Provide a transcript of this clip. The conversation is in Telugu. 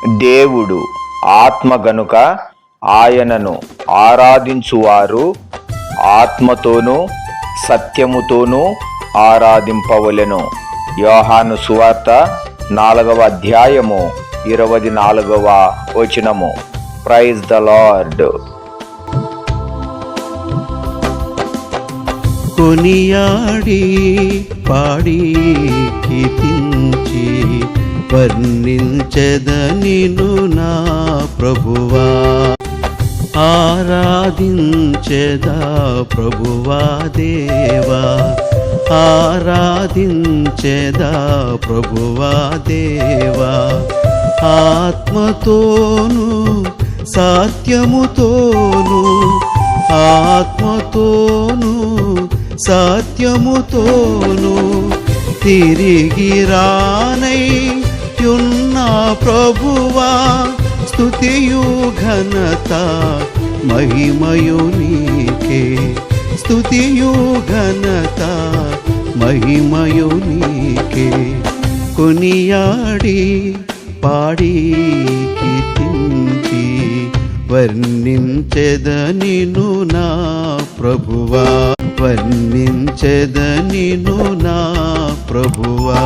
దేవుడు ఆత్మ గనుక ఆయనను ఆరాధించువారు ఆత్మతోనూ సత్యముతోనూ ఆరాధింపవలెను. యోహాను సువార్త 4వ అధ్యాయము 24వ వచనము. Praise the Lord. కొనియాడి పాడి కీర్తించి వర్ణించెదనిను నా ప్రభువా, ఆరాధించెదా ప్రభువా దేవా, ఆరాధించెదా ప్రభువా దేవా. ఆత్మతోను సత్యముతోను, ఆత్మతోను సత్యముతోను తిరిగి రానై యున్న ప్రభువా, స్తుతియు ఘనత మహిమయు నీకే, స్తుతియు ఘనత మహిమయు నీకే. కొనియాడి పాడి కీర్తించి వర్ణించెదనిను నా ప్రభువా, వర్ణించెదనిను నా ప్రభువా.